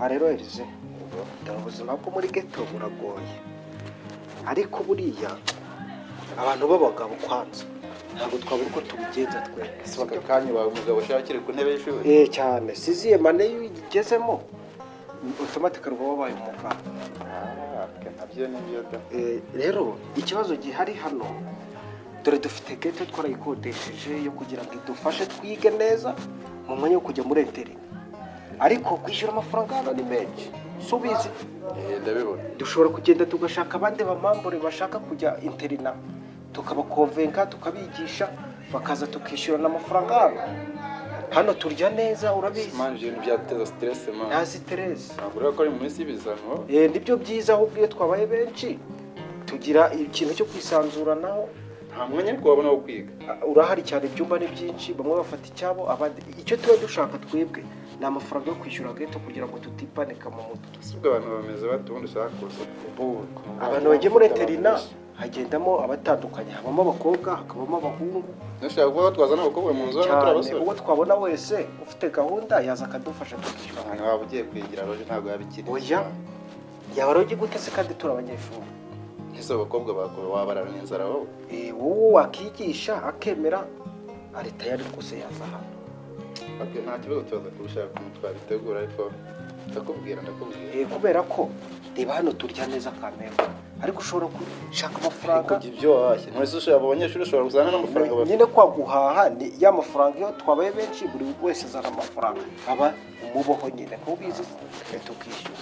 rero Elize ubuzima bwo muri ghetto buragoye ariko buriya abantu b'abagabo kwanza ntabwo twabura uko tubigenza twese bakakanya bawe umugabo ushakire ku ntebe y'ishuri cyane siziye mane iyo igezemo automatically uba wabaye umugabo nabyo nibyo da rero ikibazo gihari hano dore dufite ghetto twarayikodesheje yo kugira ngo idufashe twige neza mu mwanya wo kujya muri internet ariko kwishyura amafaranga hano ni menshi subizi ndabibona dushobora kugenda tugashaka abandi bamambure bashaka kujya interina tukabakonvenka tukabigisha bakaza tukishyurana amafaranga hano turya neza urabizi manje ibintu byateza stress man nta stress ntabwo ko ari mu minsi y'ibizano nibyo byiza ahubwo iyo twabaye benshi tugira ikintu cyo kwisanzuranaho nta mwanya ariko wabona wo kwiga urahari cyane ibyumba ni byinshi bamwe bafata icyabo abandi icyo tuba dushaka twebwe ni amafaranga yo kwishyura ghetto kugira ngo tutipanika mu mutwe sibwo abantu bameze batundi ushaka kuza abantu bagiye muri interina hagendamo abatandukanye habamo abakobwa hakabamo abahungu nashaka kuba twazana abakobwa mu nzu turabasore uwo twabona wese ufite gahunda yaza akadufasha tukishyura abantu waba ugiye kwigira roje ntabwo yabikiri oya yaba roje gute se kandi turi abanyeshuri ese abakobwa bakuru wabarana n'inzara wowe wowe wakigisha akemera ari tayari rwose yaza hano nta kibazo tuza kurushaho twabitegura ariko ndakubwira kubera ko reba hano turya neza kamera ariko ushobora gushaka amafaranga ibyo wahashye ntwese ushaka abanyeshuri ushobora kuzana n'amafaranga bafite nyine kwa guhaha ni ya mafaranga iyo twabaye benshi buri wese azana amafaranga aba umuboho nyine ntubizi tukishyura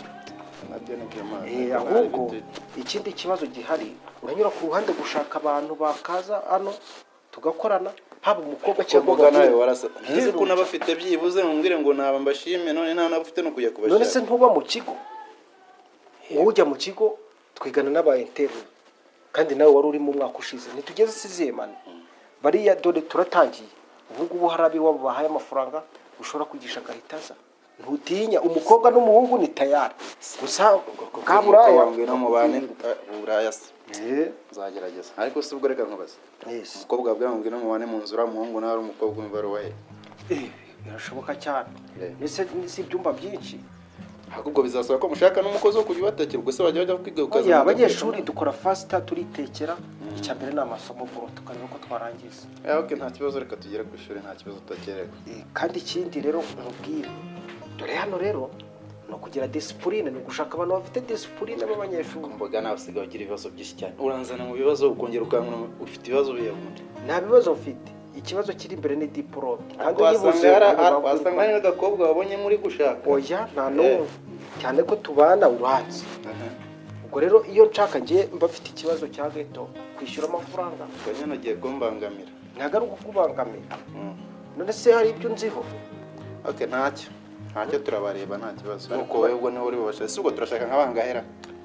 nabyo ni byo ahubwo ikindi kibazo gihari uranyura ku ruhande gushaka abantu bakaza hano tugakorana haba umukobwa cyangwa umugabo nawe warasa ntizi ko nabafite byibuze mumbwire ngo naba mbashime none nta nabafite no kujya kubashaka none se ntuba mu kigo wowe ujya mu kigo twigana n'aba internet kandi nawe wari uri mu mwaka ushize ntitugeze siziye mane bariya dore turatangiye ubu ngubu harabi wabo bahaye amafaranga ushobora kwigisha gahitaza ntutinya umukobwa n'umuhungu ni tayari gusa kaburaya wambwe no mubane buraya se nzagerageza ariko si ubwo reka nkubaze umukobwa bwambwe no mubane mu nzu umuhungu nawe ari umukobwa umubare wahe birashoboka cyane ese si ibyumba byinshi ahubwo bizasaba ko mushaka n'umukozi wo kujya ubatekera ubwo se bajya kwiga ukaza abanyeshuri dukora fasita turitekera icya mbere ni amasomo buro tukareba ko twarangiza okay nta kibazo reka tugere ku ishuri nta kibazo utakererwa kandi ikindi rero nkubwire dore hano rero no kugira discipline no gushaka abantu bafite discipline b'abanyeshuri mboga nawe usigaye ugira ibibazo byinshi cyane uranzana mu bibazo ukongera ukankura ufite ibibazo biye mundi nta bibazo mfite ikibazo kiri imbere ni diplome kandi yibuze wasanga ari n'agakobwa wabonye muri gushaka oya nta no cyane ko tubana uranzi ubwo rero iyo nshaka ngiye mba mfite ikibazo cya ghetto kwishyura amafaranga kanya nagiye kumbangamira ntagaruka kubangamira none se hari ibyo nziho okay ntacyo turabareba nta kibazo ariko wowe ubwo niho uri bubasha ubwo turashaka nk'abangahera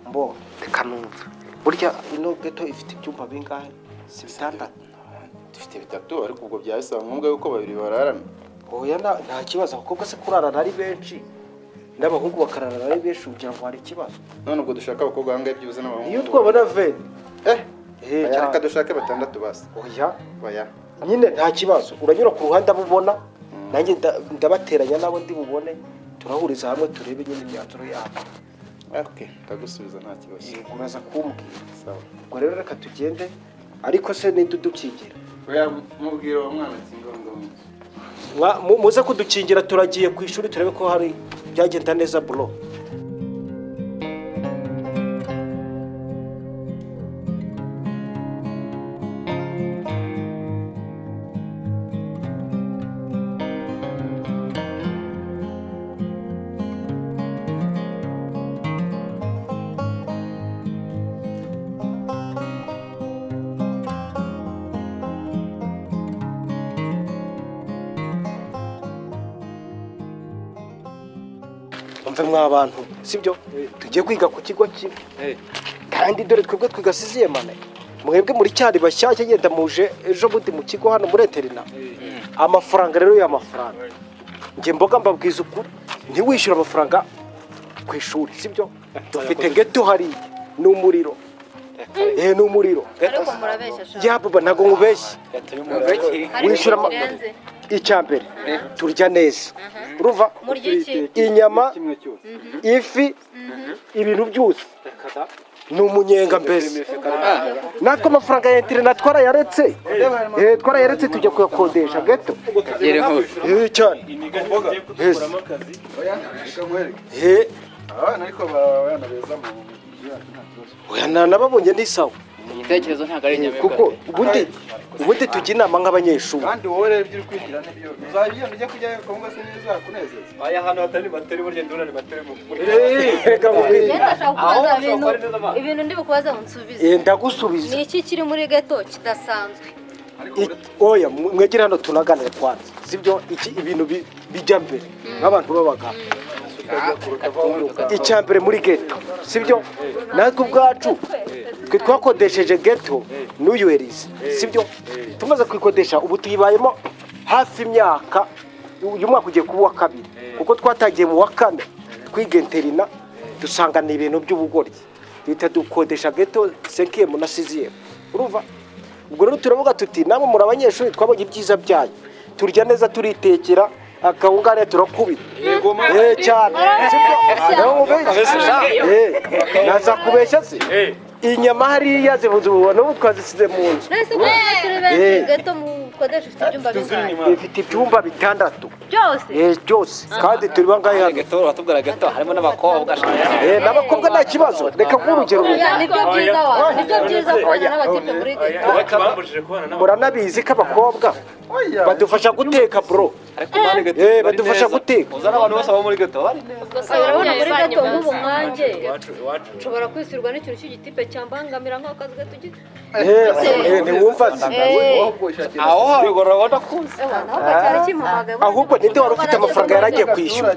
mbo reka numva burya ino ghetto ifite ibyumba bingahe si bitandatu dufite bitatu ariko ubwo byahise ngombwa yuko babiri bararana oya nta kibazo abakobwa se kurarana ari benshi n'abahungu bakararana ari benshi kugira ngo hari ikibazo none ubwo dushaka abakobwa bangahe byibuze n'abahungu iyo twabona ven reka dushake batandatu basi oya nyine nta kibazo uranyura ku ruhande abubona nanjye ndabateranya nabo ndi bubone turahuriza hamwe turebe nyine imyanzuro yabo okay ndagusubiza nta kibazo uraza kumbwira sawa ubwo rero reka tugende ariko se nidudukingira oya mubwira wa mwana kingongo muze kudukingira turagiye ku ishuri turebe ko hari byagenda neza bro mve mw'abantu sibyo tugiye kwiga ku kigo kimwe kandi dore twebwe twigasiziye mane mwebwe muri cyari bashyashya yenda muje ejo bundi mu kigo hano muri interina amafaranga rero y'amafaranga nge mboga mbabwiza ukuri ntiwishyure amafaranga ku ishuri sibyo dufite geto hariya n'umuriro n'umuriro ariko murabeshya ya baba ntabwo nkubeshye wishyura icya mbere turya neza uruva murya iki inyama ifi ibintu byose ni umunyenga mbese natwe amafaranga ya interineti twarayaretse tujya kuyakodesha geto cyane nababonye ni sawa igitekerezo ntabwo ari inyama kuko ubundi tujya inama nk'abanyeshuri kandi wowe rero ibyo uri kwigira nibyo uzabiyana ujya kujya kongo se neza kunezeza aya hano hatari materi burya nduna ni materi mu ibintu ndi bukubaza unsubize ndagusubiza ni iki kiri muri geto kidasanzwe oya mwegere hano tunaganire kwanza sibyo ibintu bijya mbere nk'abantu b'abagabo icya mbere muri geto sibyo natwe ubwacu twe twakodesheje geto n'uyuherize sibyo tumaze kuyikodesha ubu tuyibayemo hafi imyaka uyu mwaka ugiye kuba uwa kabiri kuko twatangiye mu wa kane twiga interina dusanga ni ibintu by'ubugoryi duhita dukodesha geto 5e na 6e urumva ubwo rero turavuga tuti namwe muri abanyeshuri twabonye ibyiza byanyu turya neza turitekera akawungane turakubita cyane naza kubeshya se inyama hariya zibuze ububona ubu twazisize mu nzu ifite ibyumba 6 byose kandi turi bangahe hano gato batubwira gato harimo n'abakobwa n'abakobwa nta kibazo reka nk'urugero nibyo byiza kubana n'abatipe muri geto muranabizi ko abakobwa badufasha guteka bro badufasha guteka uzana abantu bose baba muri gato bari neza urabona muri geto nk'ubu mwanjye nshobora kwisirwa n'ikintu cy'igitipe cyambangamira nk'akazi gato gito ntiwumva aho habigora ubona kuzi ahubwo ninde wari ufite amafaranga yaragiye kwishyura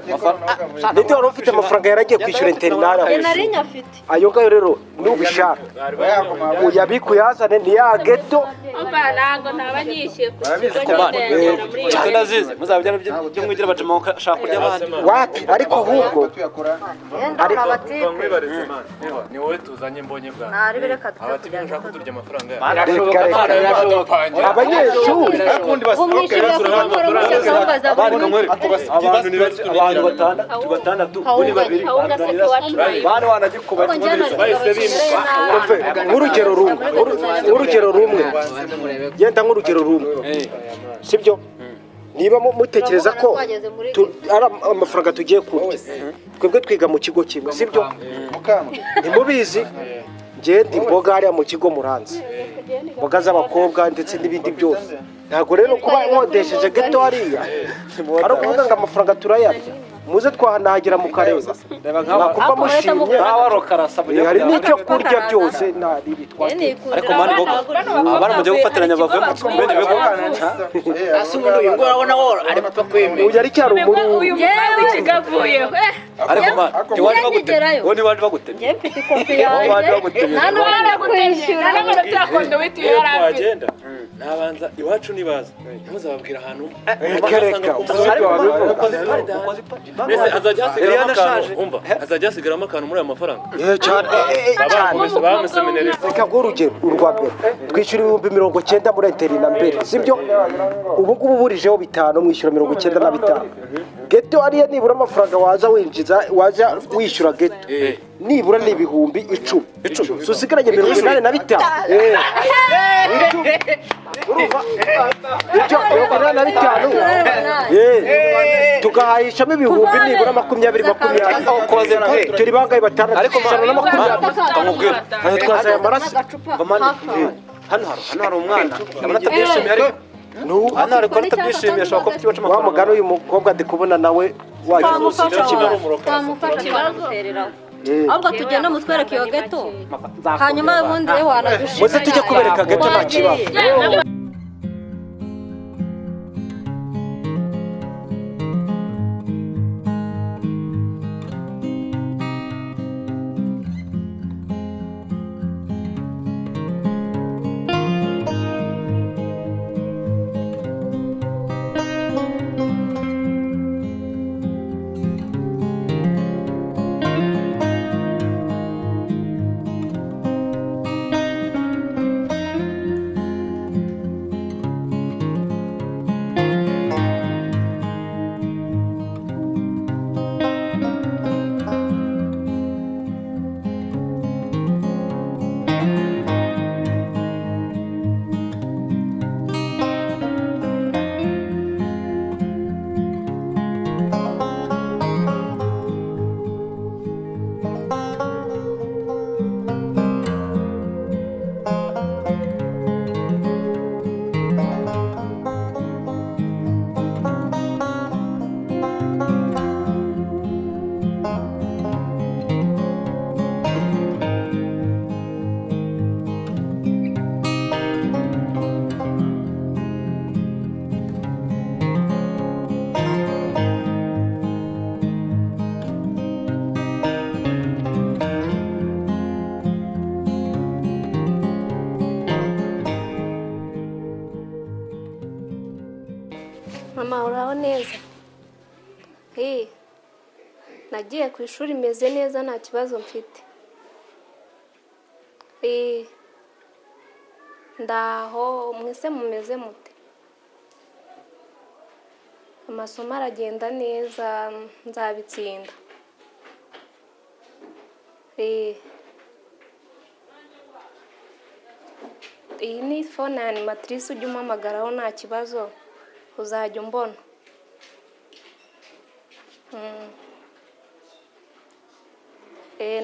ninde wari ufite amafaranga yaragiye kwishyura interinara nari nyafite ayo ngayo rero nubishaka uyabikuye hazane ni ya geto ntabwo ntaba nyishyuye cyo nazize muzabijyana byo mwigira bajama ushaka kurya abandi wapi ariko ahubwo ni wowe tuzanye mbonye bwa nari bireka abatipe ushaka turya amafaranga abanyeshuri abantu batandatu kuri babiri bana wanagikuba nk'urugero rumwe yenda nk'urugero rumwe sibyo niba mutekereza ko ari amafaranga tugiye kurya twebwe twiga mu kigo kimwe sibyo ntimubizi ngende imboga hariya mu kigo muranze imboga z'abakobwa ndetse n'ibindi byose ntabwo rero kuba nkodesheje geto hariya ari ukuvuga ngo amafaranga turayarya muze twahanahagera mu kareba mwakumva mushimye hari n'icyo kurya byose nari bitwaye ariko mani bogo abana mujye gufatiranya bavuye mu bindi bigo ase umuntu uyu nguyu urabona wo ari papa kwemeye uyu ari cyari umuru uyu mwana w'ikigavuye ariko mani ntiwaje bagutema wowe ntiwaje bagutema njye mfite ikofi yanjye nta n'uwari kwishyura n'amanota yakondo witiwe yari afite twagenda nabanza iwacu nibaza ntimuzababwira ahantu mbese azajya hasigaramo akantu muri aya mafaranga bamuseminere reka urugero urwa mbere twishyura 90,000 muri interina mbere sibyo ubu ngubu burijeho 5 mwishyura 95 geto hariya nibura amafaranga waza wishyura geto nibura ni 10,000 susigaranye 85 urumva ibyo 85 tugahayishamo ibihumbi nibura 20 turi bangaye batandatu ariko mani kamubwira twazaye amaraso hano hari umwana abona atabyishimiye ariko hano hari ko atabyishimiye ashobora kuba afite iwacu wa amafaranga mugano uyu mukobwa ndi kubona nawe twamufasha twamutereraho ahubwo tugenda mutwereke iyo geto hanyuma ubundi wanadushima muze tujye kubereka geto nta kibazo muraho neza. Nagiye ku ishuri meze neza nta kibazo mfite. Ndaho mwese mumeze mute? Amasomo aragenda neza nzabitsinda. Iyi ni phone ya animatrice ujya umpamagaraho nta kibazo uzajya umbona.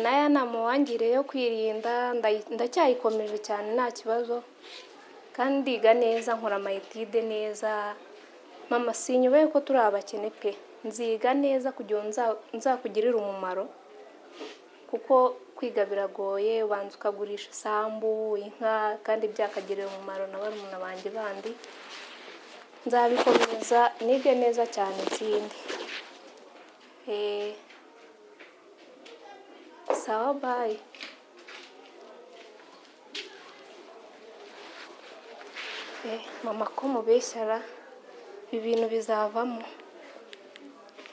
Naya nama wangire yo kwirinda ndacyayikomeje cyane nta kibazo kandi ndiga neza nkora amayetide neza. Mama sinyubaye ko turi abakene pe, nziga neza kugira nzakugirira umumaro kuko kwiga biragoye, ubanza ukagurisha isambu inka kandi byakagirira umumaro na barumuna banjye bandi. Nzabikomeza nige neza cyane nsinde. Sawa bye. Mama ko mubeshyara ibintu bizavamo.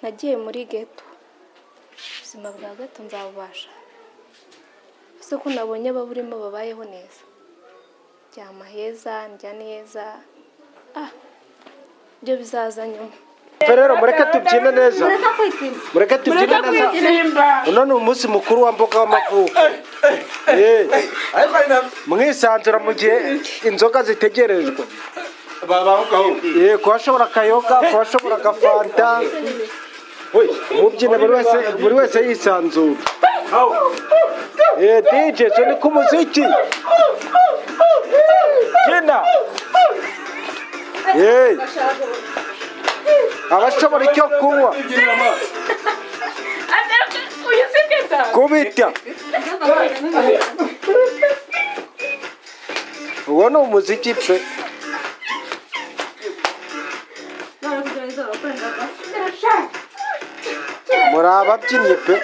Nagiye muri ghetto, ubuzima bwa ghetto nzabubasha. Ese ko nabonye ababurimo babayeho neza, ryama heza ndya neza, ibyo bizaza nyuma. Rero mureke tubyine neza, mureke tubyine neza. Uno ni umunsi mukuru wa mboga w'amavuko. Mwisanzura mu gihe inzoga zitegerejwe. Kuhashobora akayoga, kuhashobora agafanta. Mubyine buri wese yisanzura. DJ ni ku muziki. Genda. Abashobora icyo kunywa kubita. Uwo ni umuziki pe. Muri ababyinnyi pe.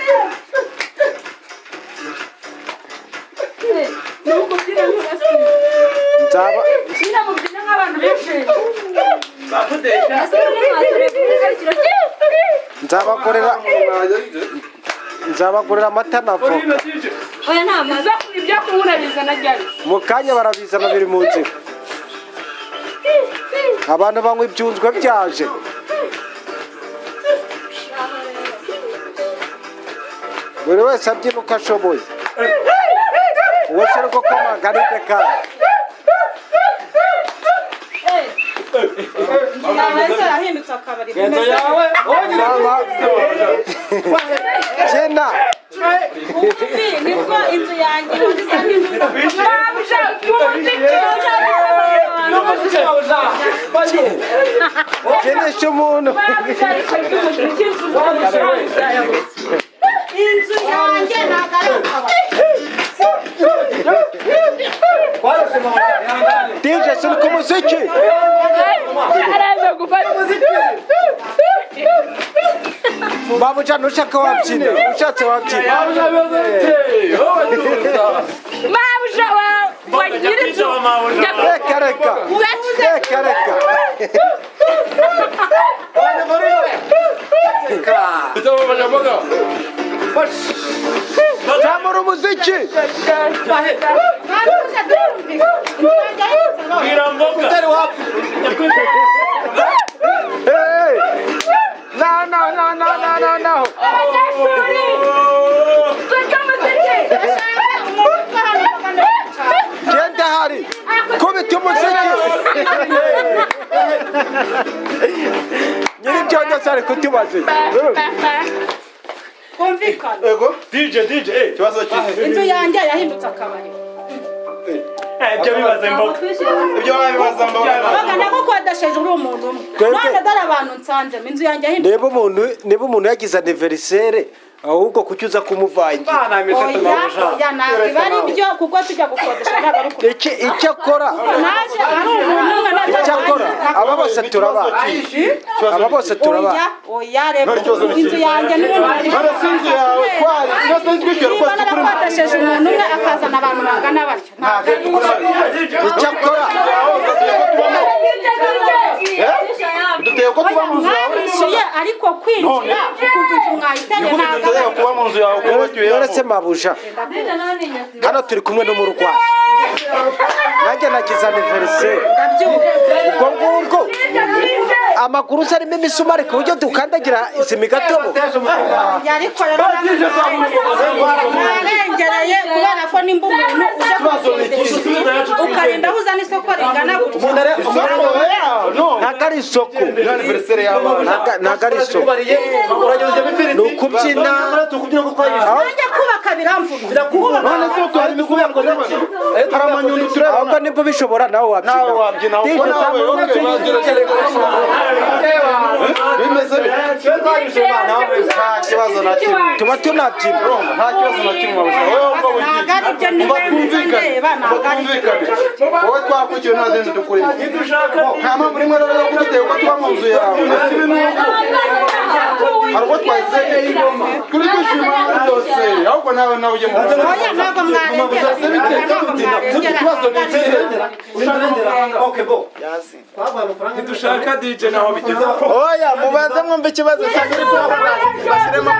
Nzabagurira amata na voka. Oya nta maza ibyo kubura bizana ryari. Mu kanya barabizana biri mu nzira. Abantu banywa ibyunzwe byaje. Buri wese abyina uko ashoboye. Uwo se uko komagarite kandi. Jena inzu yanjye Jenesha umuntu. inzu yanjye ntagaragara. DJ sini ku muziki. Araza gufata umuziki. Babu cyane ushaka wabyina, ushatse wabyina. Mabusha wagira inzu. Reka reka. Reka reka. Zamura umuziki. No. Genda hari. Kubita umuziki. Nyiri byo cyane kutubaze. Kumvikana. Ego DJ kibazo ki? Inzu yanjye yahindutse akabari. Ibyo bibaze mboga. Ibyo wabibaza mboga. Baga nagukodesheje uri umuntu umwe. None dore abantu nsanze inzu yanjye yahindutse. Niba umuntu yagize anniversaire ahubwo kucyuza kumuvanga. Ya ntabwo ari byo kuko tujya gukodesha ntabwo ari ukuri. Icyo akora. Naje ari umuntu umwe naje. Icyo akora. Aba bose turabana. Oya reba inzu yanjye niwe Inzu yawe kwari irasanzwe kwicara ko nakodesheje umuntu umwe akazana abantu bangana batyo. Icyo akora. biguteye ko tuba mu nzu yawe mwishyuye ariko kwinjira kuko inzu mwahitanye biguteye kuba mu nzu yawe kuba batuye yoretse mabuja hano turi kumwe n'umurwayi nanjye nagize aniveriseri ubwo ngubwo amaguru se arimo imisumari ku buryo dukandagira izi migatobo ariko rero narengereye kubera ko nimba umuntu uje kugurisha ukarinda ahuza n'isoko ringana gutya ntabwo ari isoko ntabwo ari isoko ni ukubyina nanjye kubaka biramvuna none se utwara imikubako hari amanyundo tureba ahubwo nibwo bishobora nawe wabyina bimeze bite nta kibazo na kimwe tuba tunabyina nta kibazo na kimwe ntabwo ari byo niba ndeba ntabwo ari byo wowe twakurikiwe nta zindi dukuriye nta mpamvu rimwe rero yo kuduteye uko tuba mu nzu yawe hari ubwo twahise turi kwishima byose ahubwo nawe ujye mu nzu oya ntabwo mwarengera ikibazo ni ikihe ntidushaka DJ naho bigeze oya mubanze mwumve ikibazo cyangwa uri kuhabona bashyiremo